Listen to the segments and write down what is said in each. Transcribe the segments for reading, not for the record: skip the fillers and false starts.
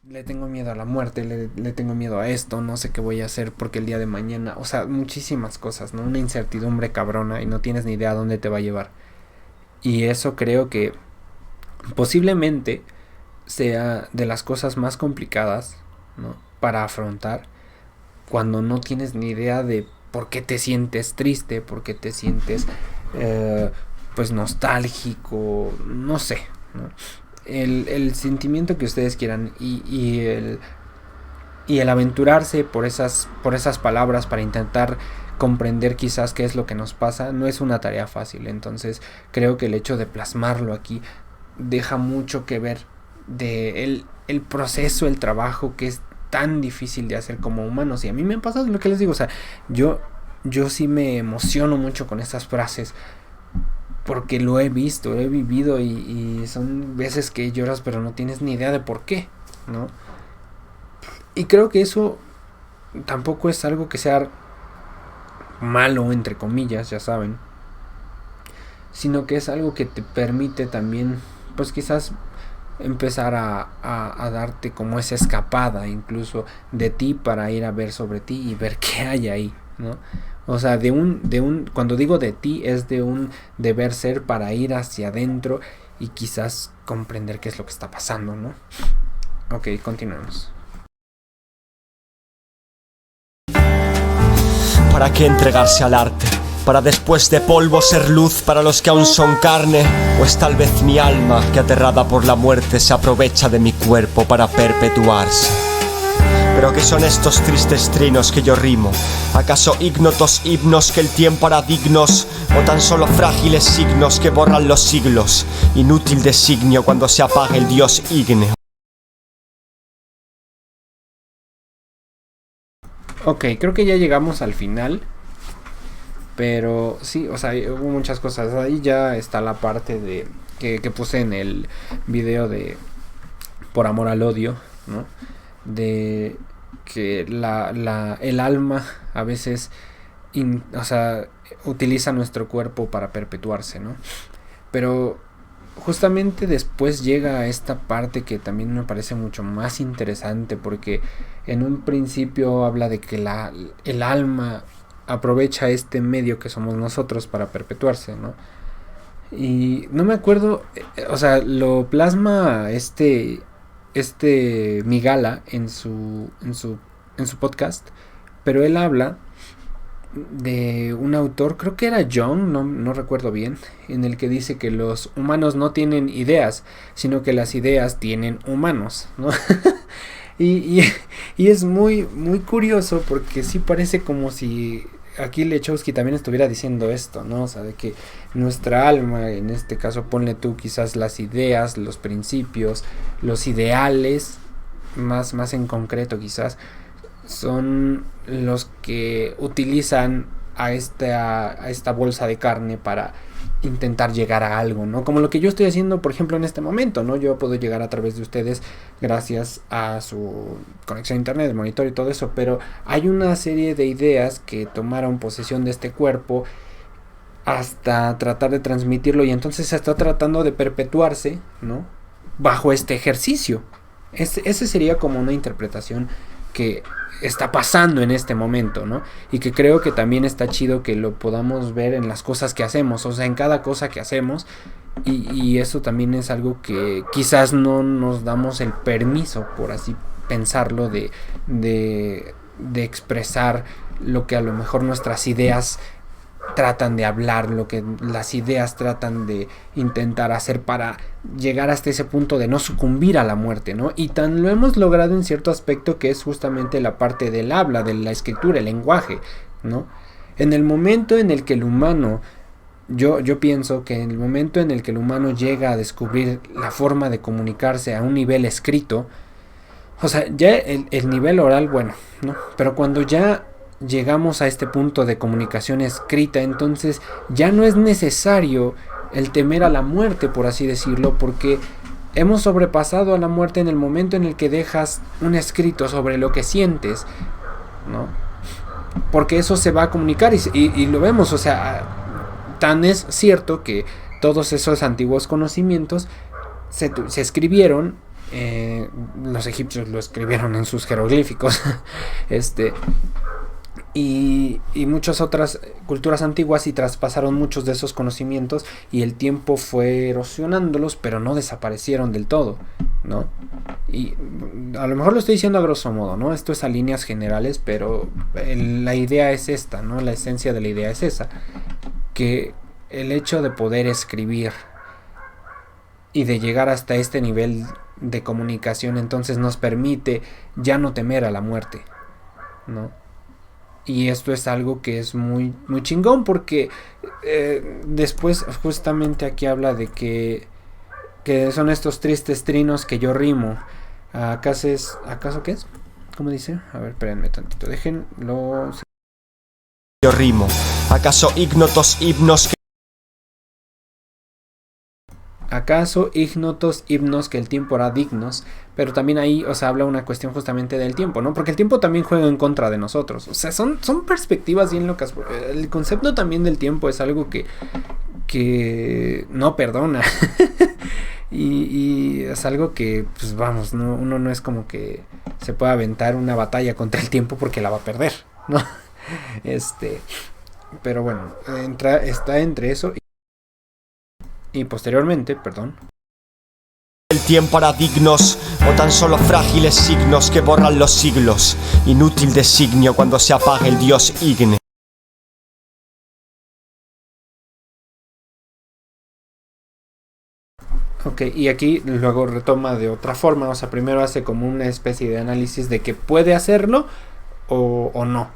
le tengo miedo a la muerte, le tengo miedo a esto, no sé qué voy a hacer porque el día de mañana, o sea, muchísimas cosas, ¿no? Una incertidumbre cabrona y no tienes ni idea a dónde te va a llevar. Y eso creo que posiblemente sea de las cosas más complicadas, ¿no? Para afrontar cuando no tienes ni idea de por qué te sientes triste, por qué te sientes eh, pues nostálgico, no sé, ¿no? El sentimiento que ustedes quieran y el aventurarse por esas palabras para intentar comprender quizás qué es lo que nos pasa no es una tarea fácil. Entonces creo que el hecho de plasmarlo aquí deja mucho que ver de el proceso, el trabajo que es tan difícil de hacer como humanos. Y a mí me ha pasado lo que les digo, o sea, yo sí me emociono mucho con estas frases porque lo he visto, lo he vivido y son veces que lloras pero no tienes ni idea de por qué, ¿no? Y creo que eso tampoco es algo que sea malo, entre comillas, ya saben, sino que es algo que te permite también, pues quizás empezar a darte como esa escapada incluso de ti para ir a ver sobre ti y ver qué hay ahí, ¿no? O sea, cuando digo de ti es de un deber ser para ir hacia adentro y quizás comprender qué es lo que está pasando, ¿no? Ok, continuamos. ¿Para qué entregarse al arte? ¿Para después de polvo ser luz para los que aún son carne? ¿O es tal vez mi alma que aterrada por la muerte se aprovecha de mi cuerpo para perpetuarse? ¿Pero qué son estos tristes trinos que yo rimo? ¿Acaso ignotos himnos que el tiempo hará dignos? ¿O tan solo frágiles signos que borran los siglos? Inútil designio cuando se apague el dios ígneo. Ok, creo que ya llegamos al final. Pero sí, o sea, hubo muchas cosas. Ahí ya está la parte de que puse en el video de Por amor al odio, ¿no? De que el alma a veces, o sea, utiliza nuestro cuerpo para perpetuarse, ¿no? Pero justamente después llega a esta parte que también me parece mucho más interesante porque en un principio habla de que el alma aprovecha este medio que somos nosotros para perpetuarse, ¿no? Y no me acuerdo, o sea, lo plasma este Migala en su podcast, pero él habla de un autor, creo que era John, no recuerdo bien, en el que dice que los humanos no tienen ideas, sino que las ideas tienen humanos, ¿no? y, y, y es muy curioso porque sí parece como si aquí Lechowski también estuviera diciendo esto, ¿no? O sea, de que nuestra alma, en este caso ponle tú quizás las ideas, los principios, los ideales, más en concreto quizás, son los que utilizan a esta bolsa de carne para intentar llegar a algo, ¿no? Como lo que yo estoy haciendo, por ejemplo, en este momento, ¿no? Yo puedo llegar a través de ustedes gracias a su conexión a internet, el monitor y todo eso, pero hay una serie de ideas que tomaron posesión de este cuerpo hasta tratar de transmitirlo y entonces se está tratando de perpetuarse, ¿no? Bajo este ejercicio. Ese sería como una interpretación que está pasando en este momento, ¿no? Y que creo que también está chido que lo podamos ver en las cosas que hacemos, o sea, en cada cosa que hacemos. Y eso también es algo que quizás no nos damos el permiso, por así pensarlo, de expresar lo que a lo mejor nuestras ideas tratan de hablar, lo que las ideas tratan de intentar hacer para llegar hasta ese punto de no sucumbir a la muerte, ¿no? Y tan lo hemos logrado en cierto aspecto que es justamente la parte del habla, de la escritura, el lenguaje, ¿no? En el momento en el que el humano, yo pienso que en el momento en el que el humano llega a descubrir la forma de comunicarse a un nivel escrito, o sea, ya el nivel oral, bueno, ¿no? Pero cuando ya llegamos a este punto de comunicación escrita, entonces ya no es necesario el temer a la muerte, por así decirlo, porque hemos sobrepasado a la muerte en el momento en el que dejas un escrito sobre lo que sientes, ¿no? Porque eso se va a comunicar y lo vemos, o sea, tan es cierto que todos esos antiguos conocimientos se escribieron Los egipcios lo escribieron en sus jeroglíficos. Y muchas otras culturas antiguas y traspasaron muchos de esos conocimientos y el tiempo fue erosionándolos, pero no desaparecieron del todo, ¿no? Y a lo mejor lo estoy diciendo a grosso modo, ¿no? Esto es a líneas generales, pero la idea es esta, ¿no? La esencia de la idea es esa, que el hecho de poder escribir y de llegar hasta este nivel de comunicación entonces nos permite ya no temer a la muerte, ¿no? Y esto es algo que es muy, muy chingón porque después justamente aquí habla de que son estos tristes trinos que yo rimo. ¿Acaso qué es? ¿Cómo dice? A ver, espérenme tantito, déjenlo. Yo rimo. ¿Acaso ignotos himnos ¿Acaso ignotos himnos que el tiempo hará dignos? Pero también ahí, o sea, habla una cuestión justamente del tiempo, ¿no? Porque el tiempo también juega en contra de nosotros. O sea, son perspectivas bien locas. El concepto también del tiempo es algo que no perdona. y es algo que, pues vamos, no, uno no es como que se pueda aventar una batalla contra el tiempo porque la va a perder, ¿no? Pero bueno, está entre eso y posteriormente, perdón. el tiempo hará dignos o tan solo frágiles signos que borran los siglos? Inútil designio cuando se apague el dios ígneo. Ok, y aquí luego retoma de otra forma, o sea, primero hace como una especie de análisis de que puede hacerlo o no.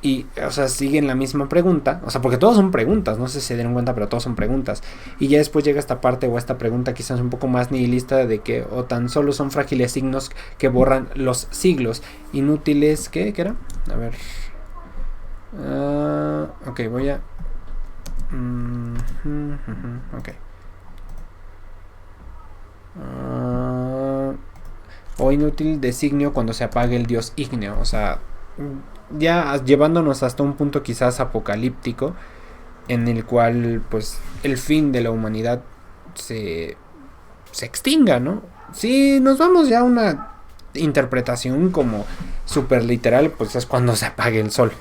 Y, o sea, siguen la misma pregunta, o sea, porque todas son preguntas, no sé si se dieron cuenta, pero todas son preguntas. Y ya después llega esta parte o esta pregunta quizás un poco más nihilista de que o tan solo son frágiles signos que borran los siglos. Inútiles, ¿qué era? A ver. Ok, voy a... ok. O inútil designio cuando se apague el dios ígneo, o sea, ya llevándonos hasta un punto quizás apocalíptico en el cual pues el fin de la humanidad se extinga, ¿no? Si nos vamos ya a una interpretación como súper literal, pues es cuando se apague el sol.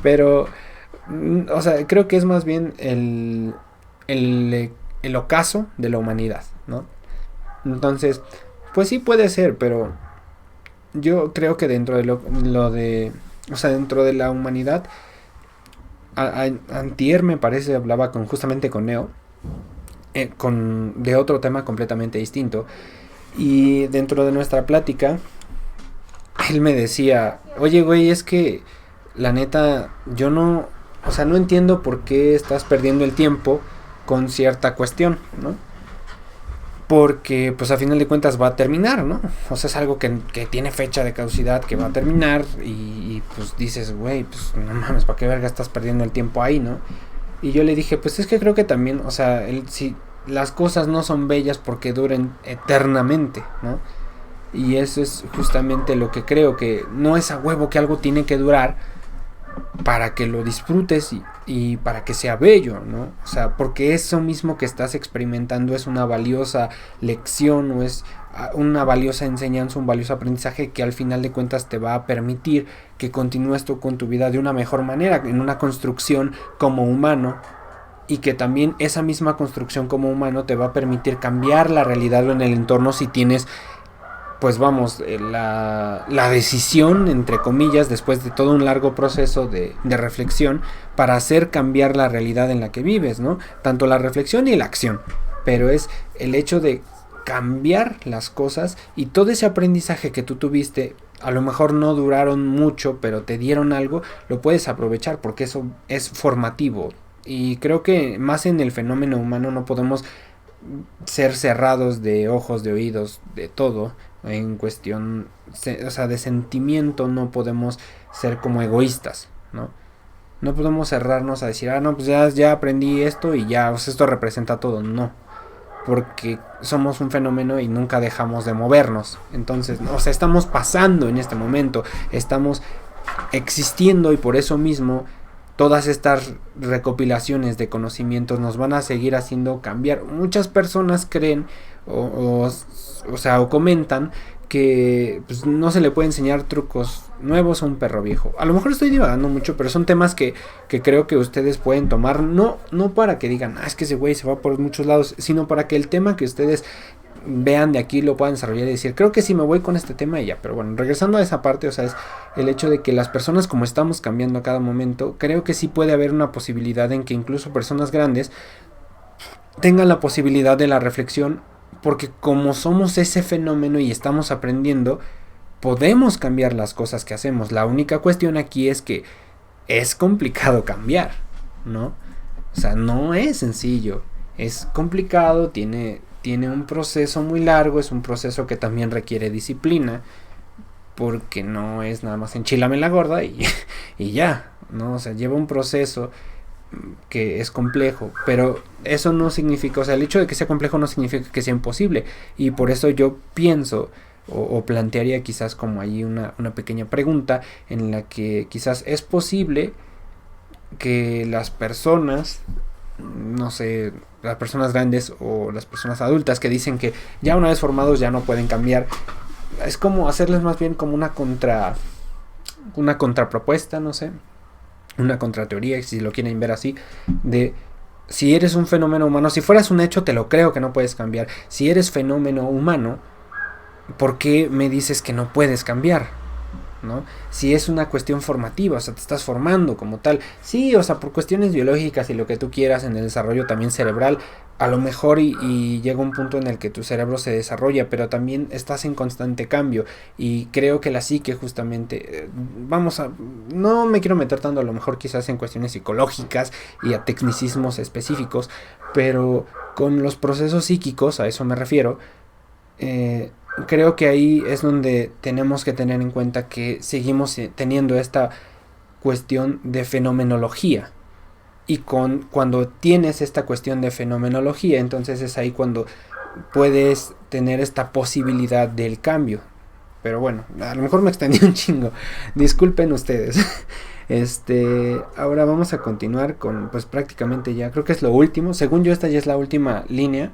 Pero, o sea, creo que es más bien el ocaso de la humanidad, ¿no? Entonces, pues sí puede ser, pero yo creo que dentro de lo de, o sea, dentro de la humanidad, antier me parece hablaba justamente con Neo, de otro tema completamente distinto, y dentro de nuestra plática, él me decía, oye güey, es que la neta, yo no, o sea, no entiendo por qué estás perdiendo el tiempo con cierta cuestión, ¿no? Porque pues a final de cuentas va a terminar, ¿no? O sea, es algo que tiene fecha de caducidad, que va a terminar y pues dices, güey, pues no mames, ¿para qué verga estás perdiendo el tiempo ahí, no? Y yo le dije, pues es que creo que también, o sea, si las cosas no son bellas porque duren eternamente, ¿no? Y eso es justamente lo que creo, que no es a huevo que algo tiene que durar para que lo disfrutes y para que sea bello, ¿no? O sea, porque eso mismo que estás experimentando es una valiosa lección o es una valiosa enseñanza, un valioso aprendizaje que al final de cuentas te va a permitir que continúes tú con tu vida de una mejor manera, en una construcción como humano, y que también esa misma construcción como humano te va a permitir cambiar la realidad en el entorno si tienes, pues vamos, la decisión, entre comillas, después de todo un largo proceso de reflexión, para hacer cambiar la realidad en la que vives, ¿no? Tanto la reflexión y la acción, pero es el hecho de cambiar las cosas y todo ese aprendizaje que tú tuviste, a lo mejor no duraron mucho, pero te dieron algo, lo puedes aprovechar porque eso es formativo. Y creo que más en el fenómeno humano no podemos ser cerrados de ojos, de oídos, de todo, en cuestión, o sea, de sentimiento. No podemos ser como egoístas, ¿no? No podemos cerrarnos a decir, no, pues ya aprendí esto y ya, o sea, esto representa todo. No, porque somos un fenómeno y nunca dejamos de movernos. Entonces, o sea, estamos pasando en este momento, estamos existiendo y por eso mismo todas estas recopilaciones de conocimientos nos van a seguir haciendo cambiar. Muchas personas creen o comentan que pues, no se le puede enseñar trucos nuevos a un perro viejo. A lo mejor estoy divagando mucho, pero son temas que creo que ustedes pueden tomar, no para que digan, es que ese güey se va por muchos lados, sino para que el tema que ustedes vean de aquí lo puedan desarrollar y decir, creo que sí me voy con este tema y ya. Pero bueno, regresando a esa parte, es el hecho de que las personas, como estamos cambiando a cada momento, creo que sí puede haber una posibilidad en que incluso personas grandes tengan la posibilidad de la reflexión, porque como somos ese fenómeno y estamos aprendiendo, podemos cambiar las cosas que hacemos. La única cuestión aquí es que es complicado cambiar, ¿no? O sea, no es sencillo, es complicado, tiene un proceso muy largo, es un proceso que también requiere disciplina, porque no es nada más enchilame la gorda y ya, ¿no? O sea, lleva un proceso que es complejo, pero eso no significa, o sea, el hecho de que sea complejo no significa que sea imposible, y por eso yo pienso o plantearía quizás como ahí una pequeña pregunta en la que quizás es posible que las personas, no sé, las personas grandes o las personas adultas que dicen que ya una vez formados ya no pueden cambiar, es como hacerles más bien como una contrapropuesta, no sé, una contrateoría, si lo quieren ver así, de si eres un fenómeno humano, si fueras un hecho te lo creo que no puedes cambiar, si eres fenómeno humano, ¿por qué me dices que no puedes cambiar? ¿No? Si es una cuestión formativa, o sea, te estás formando como tal, sí, o sea, por cuestiones biológicas y lo que tú quieras en el desarrollo también cerebral, a lo mejor y llega un punto en el que tu cerebro se desarrolla, pero también estás en constante cambio, y creo que la psique justamente, no me quiero meter tanto a lo mejor quizás en cuestiones psicológicas y a tecnicismos específicos, pero con los procesos psíquicos, a eso me refiero, creo que ahí es donde tenemos que tener en cuenta que seguimos teniendo esta cuestión de fenomenología, y cuando tienes esta cuestión de fenomenología, entonces es ahí cuando puedes tener esta posibilidad del cambio. Pero bueno, a lo mejor me extendí un chingo, disculpen ustedes. Ahora vamos a continuar con, pues prácticamente ya, creo que es lo último, según yo esta ya es la última línea,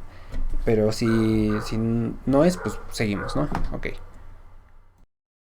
pero si no es, pues seguimos, ¿no? Ok.